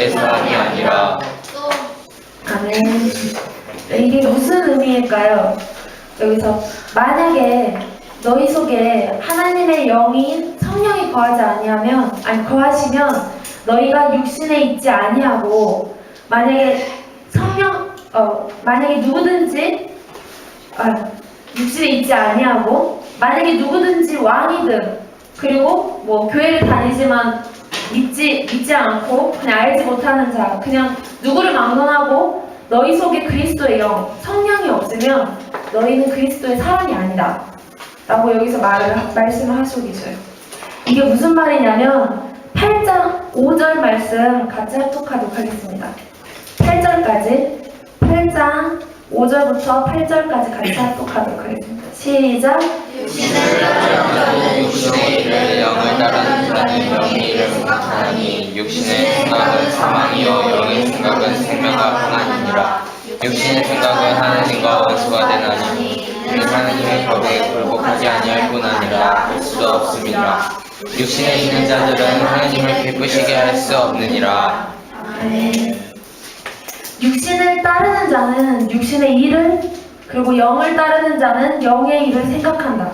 그리스도의 사람이 아니라. 아멘. 이게 무슨 의미일까요? 여기서 만약에 너희 속에 하나님의 영인 성령이 거하시면 너희가 육신에 있지 아니하고 만약에 누구든지 육신에 있지 아니하고 만약에 누구든지 왕이든 그리고 뭐 교회를 다니지만 믿지 않고 그냥 알지 못하는 자 그냥 누구를 막론하고 너희 속에 그리스도의 영 성령이 없으면 너희는 그리스도의 사람이 아니다 라고 여기서 말씀을 하시고 계셔요. 이게 무슨 말이냐면 8장 5절 말씀 같이 합독하도록 하겠습니다. 8절까지 8장 5절부터 8절까지 같이 합독하도록 하겠습니다. 시작! 육신의 일을 영을 따르는 자는 영의 일을 생각하니 육신의 생각은 사망이요 영의 생각은 생명과 평안이니라. 육신의 생각은 하나님과 원수가 되나니 이는 하나님의 법에 굴복하지 아니할 뿐 아니라 할 수도 없음이라. 육신에 있는 자들은 하나님을 기쁘시게 할 수 없느니라. 아멘. 육신을 따르는 자는 육신의 일을 그리고 영을 따르는 자는 영의 일을 생각한다.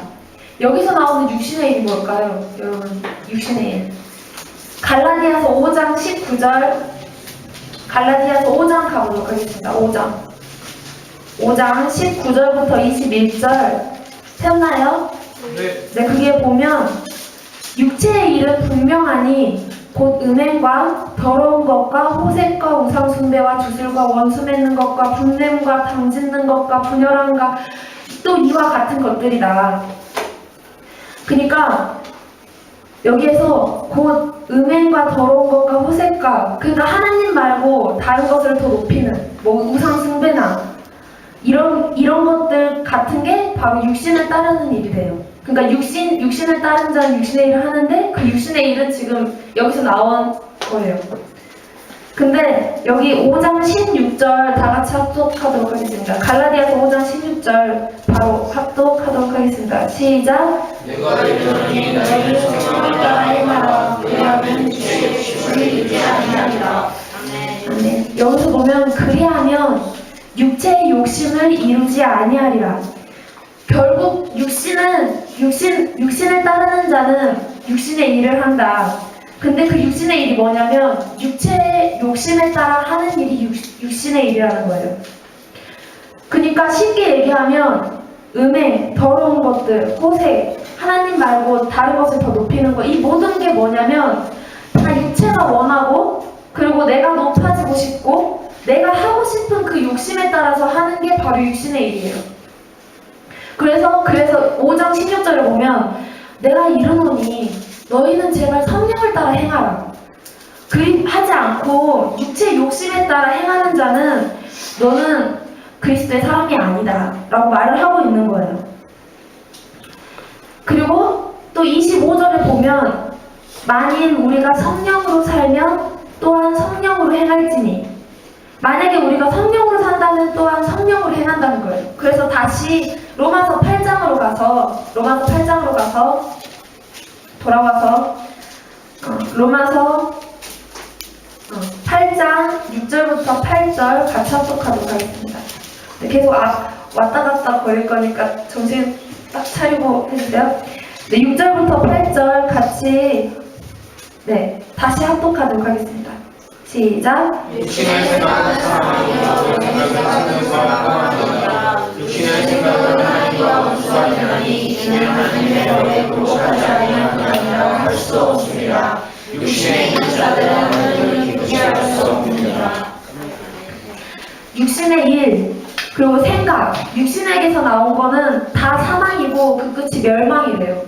여기서 나오는 육신의 일이 뭘까요? 여러분, 육신의 일. 갈라디아서 5장 19절 갈라디아서 5장 가보도록 하겠습니다. 5장 19절부터 21절 폈나요? 네, 그게 보면 육체의 일은 분명하니 곧 음행과 더러운 것과 호색과 우상숭배와 주술과 원수 맺는 것과 분냄과 당짓는 것과 분열함과 또 이와 같은 것들이다. 그러니까 여기에서 곧 음행과 더러운 것과 호색과 그러니까 하나님 말고 다른 것을 더 높이는 뭐 우상숭배나 이런 것들 같은 게 바로 육신을 따르는 일이 돼요. 그러니까 육신을 따른 자는 육신의 일을 하는데 그 육신의 일은 지금 여기서 나온 거예요. 근데 여기 5장 16절 다 같이 합독하도록 하겠습니다. 갈라디아서 5장 16절 바로 합독하도록 하겠습니다. 시작! 내가 이르노니 너희는 성령을 따라 행하라. 그리하면 주의 욕심을 이루지 아니하리라. 아멘. 여기서 보면 그리하면 육체의 욕심을 이루지 아니하리라. 결국 육신을 따르는 자는 육신의 일을 한다. 근데 그 육신의 일이 뭐냐면 육체의 욕심에 따라 하는 일이 육신의 일이라는 거예요. 그러니까 쉽게 얘기하면 음행, 더러운 것들, 호색, 하나님 말고 다른 것을 더 높이는 거, 이 모든 게 뭐냐면 다 육체가 원하고 그리고 내가 높아지고 싶고 내가 하고 싶은 그 욕심에 따라서 하는 게 바로 육신의 일이에요. 그래서 5장 16절에 보면 내가 이르노니 너희는 제발 성령을 따라 행하라. 하지 않고 육체의 욕심에 따라 행하는 자는 너는 그리스도의 사람이 아니다 라고 말을 하고 있는 거예요. 그리고 또 25절에 보면 만일 우리가 성령으로 살면 또한 성령으로 행할지니 만약에 우리가 성령으로 산다면 또한 성령으로 행한다는 거예요. 그래서 다시 로마서 8장으로 가서 돌아와서 로마서 8장 6절부터 8절 같이 합독하도록 하겠습니다. 계속 왔다 갔다 거릴 거니까 정신 딱 차리고 해주세요. 네, 6절부터 8절 같이 다시 합독하도록 하겠습니다. 시작! 육신의 생각은 사망이요 영의 생각은 생명과 아니라. 육신의 생각은 하나님과 원수가 되나니 이는 하나님의 법에 굴복하지 아니할 뿐 아니라 할 수 없습니다. 육신에 있는 자들은 하나님을 기쁘시게 할 수 없느니라. 육신의 일 그리고 생각, 육신에게서 나온 거는 다 사망이고 그 끝이 멸망이래요.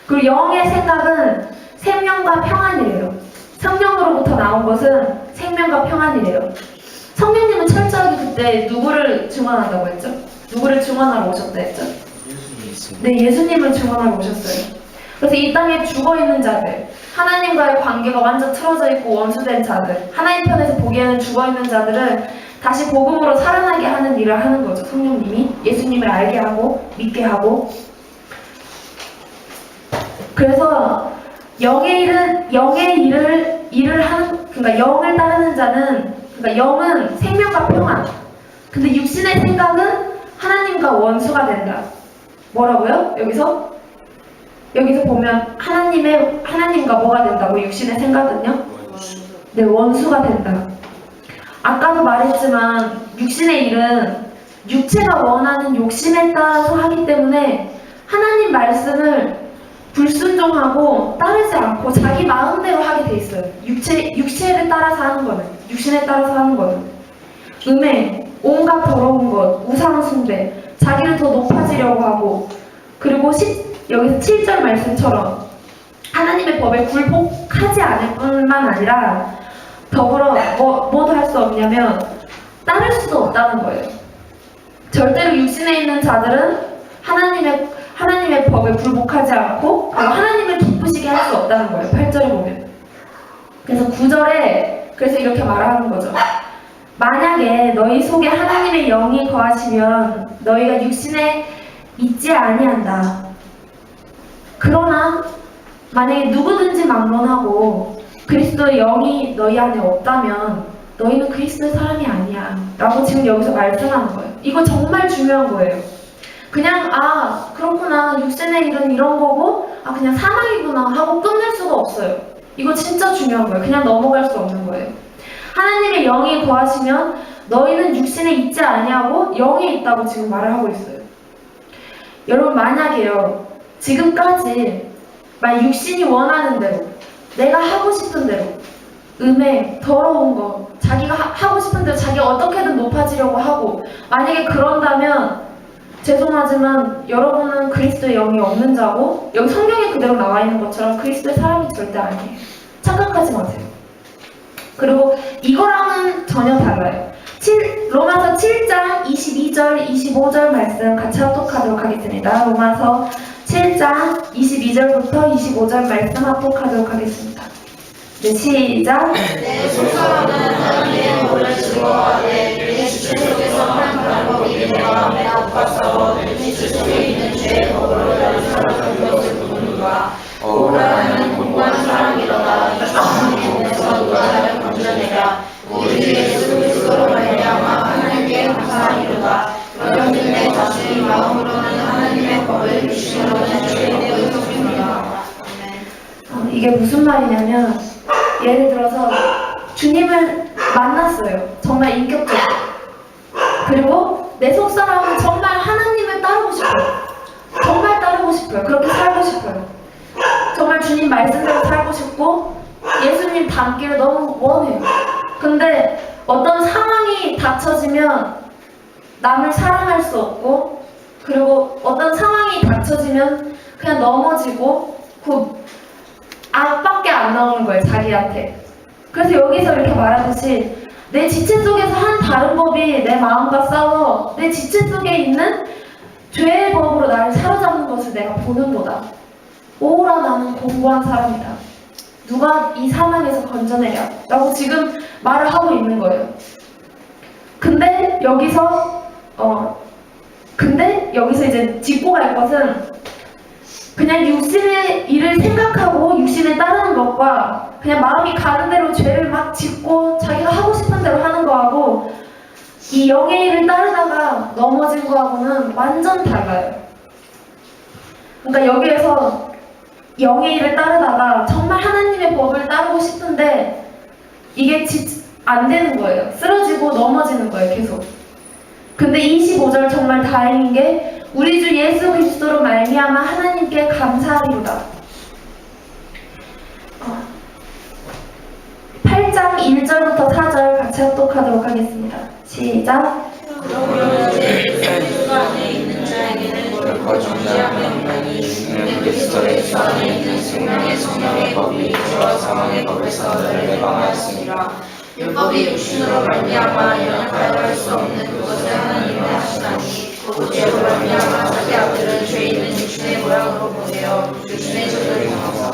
그리고 영의 생각은 생명과 평안이래요. 성령으로부터 나온 것은 생명과 평안이래요. 성령님은 철저하게 그때 누구를 증언한다고 했죠? 누구를 증언하러 오셨다 했죠? 네, 예수님을 증언하러 오셨어요. 그래서 이 땅에 죽어있는 자들, 하나님과의 관계가 완전 틀어져 있고 원수된 자들, 하나님 편에서 보기에는 죽어있는 자들은 다시 복음으로 살아나게 하는 일을 하는 거죠. 성령님이 예수님을 알게 하고 믿게 하고. 그래서 영의 일을 하는 그러니까 영을 따르는 자는, 그러니까 영은 생명과 평안. 근데 육신의 생각은 하나님과 원수가 된다. 뭐라고요? 여기서 보면 하나님과 뭐가 된다고? 육신의 생각은요? 네, 원수가 된다. 아까도 말했지만 육신의 일은 육체가 원하는 욕심에 따라서 하기 때문에 하나님 말씀을 불순종하고 따르지 않고 자기 마음대로 하게 돼 있어요. 육체를 따라서 하는 거는, 육신에 따라서 하는 거는. 음행, 온갖 더러운 것, 우상 숭배, 자기를 더 높아지려고 하고, 그리고 여기서 7절 말씀처럼 하나님의 법에 굴복하지 않을 뿐만 아니라 더불어 뭐도 할 수 없냐면 따를 수도 없다는 거예요. 절대로 육신에 있는 자들은 하나님의 법에 굴복하지 않고 하나님을 기쁘시게 할 수 없다는 거예요. 8절에 보면. 그래서 9절에 그래서 이렇게 말하는 거죠. 만약에 너희 속에 하나님의 영이 거하시면 너희가 육신에 있지 아니한다. 그러나 만약에 누구든지 막론하고 그리스도의 영이 너희 안에 없다면 너희는 그리스도의 사람이 아니야 라고 지금 여기서 말씀하는 거예요. 이거 정말 중요한 거예요. 그냥 그렇구나, 육신의 일은 이런 거고 그냥 사망이구나 하고 끝낼 수가 없어요. 이거 진짜 중요한 거예요. 그냥 넘어갈 수 없는 거예요. 하나님의 영이 거하시면 너희는 육신에 있지 아니하고 영에 있다고 지금 말을 하고 있어요. 여러분, 만약에요, 지금까지 육신이 원하는 대로, 내가 하고 싶은 대로, 음행, 더러운 거, 자기가 하고 싶은 대로 자기가 어떻게든 높아지려고 하고, 만약에 그런다면 죄송하지만 여러분은 그리스도의 영이 없는 자고, 여기 성경에 그대로 나와 있는 것처럼 그리스도의 사람이 절대 아니에요. 착각하지 마세요. 그리고 이거랑은 전혀 달라요. 로마서 7장 22절, 25절 말씀 같이 합독하도록 하겠습니다. 로마서 7장 22절부터 25절 말씀 합독하도록 하겠습니다. 네, 시작. 내 속사람은 하나님의 법을 즐거워하되 내 지체 속에서 한 다른 법이 내 마음에 아파 싸워 내 지체 속에 있는 죄의 법으로 나를 사로잡는 것을 보는가. 오라는 공고한 사람이로다. 하나님께서 누가 나를 건져내랴. 우리 주 예수 그리스도로 말미암아 하나님께 감사하리로다. 그런즉 내 자신의 마음으로는 하나님의 법을 육신으로는 죄인의 의존입니다. 이게 무슨 말이냐면, 예를 들어서 주님을 만났어요. 정말 인격적으로. 그리고 내 속사람은 정말 하나님을 따르고 싶어요. 정말 따르고 싶어요. 그렇게 살고 싶어요. 정말 주님 말씀대로 살고 싶고 예수님 닮기를 너무 원해요. 근데 어떤 상황이 닥쳐지면 남을 사랑할 수 없고, 그리고 어떤 상황이 닥쳐지면 그냥 넘어지고 그 악밖에 안 나오는 거예요, 자기한테. 그래서 여기서 이렇게 말하듯이 내 지체 속에서 한 다른 법이 내 마음과 싸워 내 지체 속에 있는 죄의 법으로 나를 사로잡는 것을 내가 보는도다. 오라, 나는 공고한 사람이다. 누가 이 사망에서 건져내랴 라고 지금 말을 하고 있는 거예요. 근데 여기서 이제 짚고 갈 것은 그냥 육신의 일을 생각하고 육신을 따르는 것과 그냥 마음이 가는 대로 죄를 막 짓고 자기가 하고 싶은 대로 하는 거하고 이 영의 일을 따르다가 넘어진 거하고는 완전 달라요. 그러니까 여기에서 영의 일을 따르다가 정말 하나님의 법을 따르고 싶은데 이게 안 되는 거예요. 쓰러지고 넘어지는 거예요, 계속. 근데 25절 정말 다행인 게 우리 주 예수 그리스도로 말미암아 하나님께 감사하리로다. 8장 1절부터 4절 같이 합독하도록 하겠습니다. 시작. 그러므로 제 그리스도 안에 있는 자에게는 결코 존재하며 없나니 이는 그리스도 예수 안에 있는 생명의 법이 죄와 사망의 법에서 너를 해방하였습니다. 율법이 육신으로 말미암아 연약하여 할 수 없는 그것을 하나님이 하시나니 곧 죄로 말미암아 자기 아들을 죄 있는 육신의 모양으로 보내어 육신의 죄를 당하사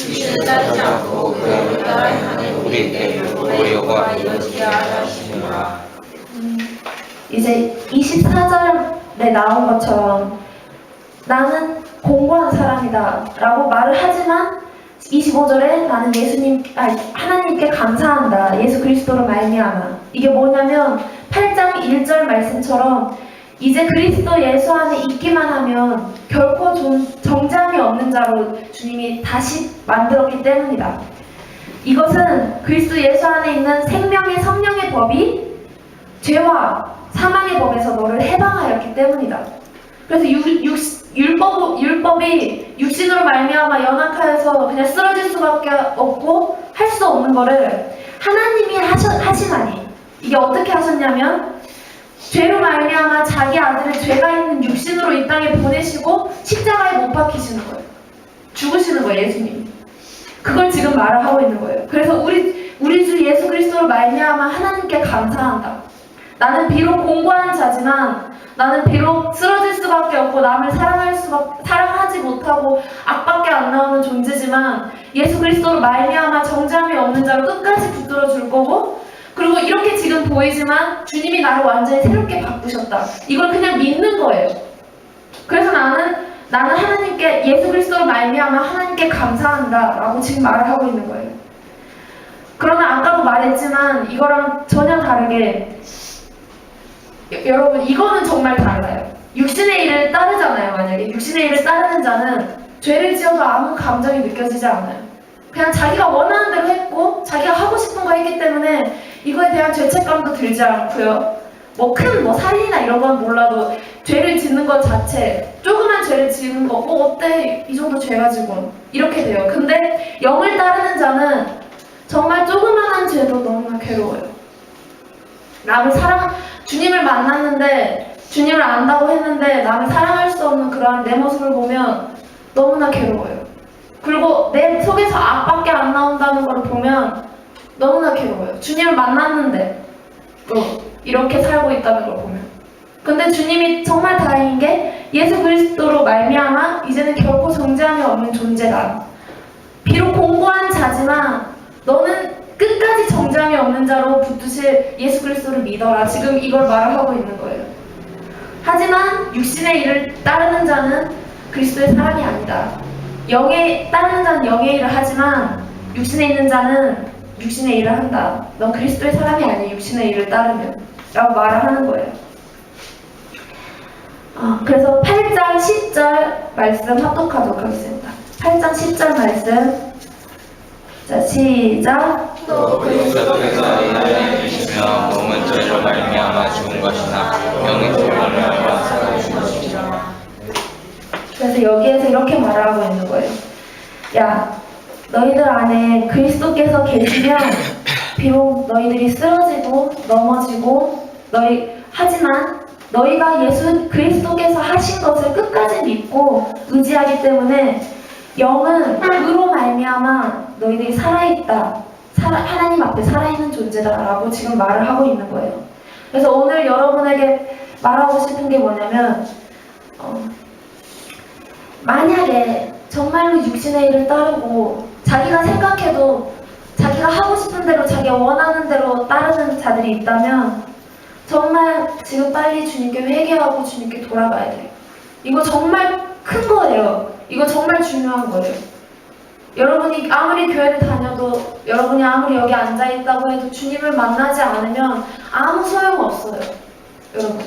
육신을 따르지 않고 그 영을 따라 행하는 우리에게 율법의 여호와 이루어지게 하려 하시니라. 이제 24절에 나온 것처럼 나는 공고한 사람이다 라고 말을 하지만 25절에 나는 하나님께 감사한다. 예수 그리스도로 말미암아. 이게 뭐냐면 8장 1절 말씀처럼 이제 그리스도 예수 안에 있기만 하면 결코 정죄함이 없는 자로 주님이 다시 만들었기 때문이다. 이것은 그리스도 예수 안에 있는 생명의 성령의 법이 죄와 사망의 법에서 너를 해방하였기 때문이다. 그래서 율법이 육신으로 말미암아 연약하여서 그냥 쓰러질 수밖에 없고 할 수 없는 거를 하나님이 하시나니, 이게 어떻게 하셨냐면 죄로 말미암아 자기 아들을 죄가 있는 육신으로 이 땅에 보내시고 십자가에 못 박히시는 거예요. 죽으시는 거예요, 예수님이. 그걸 지금 말을 하고 있는 거예요. 그래서 우리 주 예수 그리스도로 말미암아 하나님께 감사한다. 나는 비록 공고한 자지만, 나는 비록 쓰러질 수밖에 없고 남을 사랑하지 못하고 악밖에 안 나오는 존재지만 예수 그리스도로 말미암아 정죄함이 없는 자로 끝까지 붙들어 줄 거고, 그리고 이렇게 지금 보이지만 주님이 나를 완전히 새롭게 바꾸셨다. 이걸 그냥 믿는 거예요. 그래서 나는 하나님께, 예수 그리스도로 말미암아 하나님께 감사한다 라고 지금 말을 하고 있는 거예요. 그러나 아까도 말했지만 이거랑 전혀 다르게, 여러분 이거는 정말 달라요. 육신의 일을 따르잖아요. 만약에 육신의 일을 따르는 자는 죄를 지어도 아무 감정이 느껴지지 않아요. 그냥 자기가 원하는 대로 했고 자기가 하고 싶은 거 했기 때문에 이거에 대한 죄책감도 들지 않고요. 큰 살인이나 이런 건 몰라도 죄를 짓는 것 자체, 조그만 죄를 짓는 거 어때? 이 정도 죄 가지고 이렇게 돼요. 근데 영을 따르는 자는 정말 조그만한 죄도 너무나 괴로워요. 주님을 만났는데, 주님을 안다고 했는데 남을 사랑할 수 없는 그러한 내 모습을 보면 너무나 괴로워요. 그리고 내 속에서 악밖에 안 나온다는 걸 보면 너무나 괴로워요. 주님을 만났는데 또 이렇게 살고 있다는 걸 보면. 근데 주님이 정말 다행인 게 예수 그리스도로 말미암아 이제는 결코 정죄함이 없는 존재다. 비록 공고한 자지만 너는 끝까지 정죄함이 없는 자로 붙드실 예수 그리스도를 믿어라. 지금 이걸 말을 하고 있는 거예요. 하지만 육신의 일을 따르는 자는 그리스도의 사람이 아니다. 따르는 자는 영의 일을 하지만 육신에 있는 자는 육신의 일을 한다. 넌 그리스도의 사람이 아니야, 육신의 일을 따르면 라고 말을 하는 거예요. 그래서 8장 10절 말씀 합독하도록 하겠습니다. 8장 10절 말씀. 자, 시작. 또 그리스도께서 이 땅에 계시며 몸은 죄로 말미암아 죽은 것이나 영의 죄로 말미암아 살아주신 것이라. 그래서 여기에서 이렇게 말을 하고 있는 거예요. 야, 너희들 안에 그리스도께서 계시면 비록 너희들이 쓰러지고 넘어지고 하지만 너희가 예수 그리스도께서 하신 것을 끝까지 믿고 의지하기 때문에 영은 그로 말미암아 너희들이 살아있다. 하나님 앞에 살아있는 존재다라고 지금 말을 하고 있는 거예요. 그래서 오늘 여러분에게 말하고 싶은 게 뭐냐면, 만약에 정말로 육신의 일을 따르고 자기가 생각해도 자기가 하고 싶은 대로 자기가 원하는 대로 따르는 자들이 있다면 정말 지금 빨리 주님께 회개하고 주님께 돌아가야 돼요. 이거 정말 큰 거예요. 이거 정말 중요한 거예요. 여러분이 아무리 교회를 다녀도, 여러분이 아무리 여기 앉아있다고 해도 주님을 만나지 않으면 아무 소용없어요. 여러분.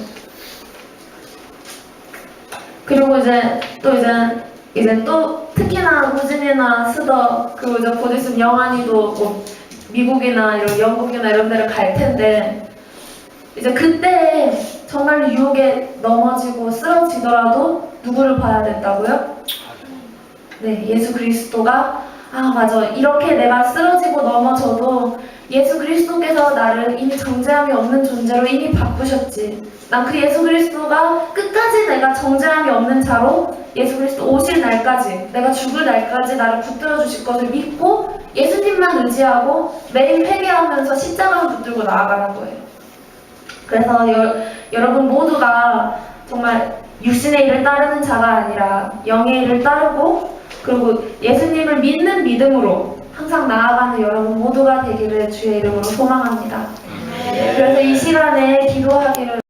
그리고 이제 또 특히나 후진이나 스더, 그리고 이제 곧 있으면 영환이도 미국이나 영국이나 이런 데를 갈 텐데, 이제 그때 정말 유혹에 넘어지고 쓰러지더라도 누구를 봐야 된다고요? 네, 예수 그리스도가, 맞아, 이렇게 내가 쓰러지고 넘어져도 예수 그리스도께서 나를 이미 정죄함이 없는 존재로 이미 바꾸셨지. 난 그 예수 그리스도가 끝까지 내가 정죄함이 없는 자로 예수 그리스도 오실 날까지, 내가 죽을 날까지 나를 붙들어 주실 것을 믿고 예수님만 의지하고 매일 회개하면서 십자가를 붙들고 나아가는 거예요. 그래서 여러분 모두가 정말 육신의 일을 따르는 자가 아니라 영의 일을 따르고, 그리고 예수님을 믿는 믿음으로 항상 나아가는 여러분 모두가 되기를 주의 이름으로 소망합니다. 그래서 이 시간에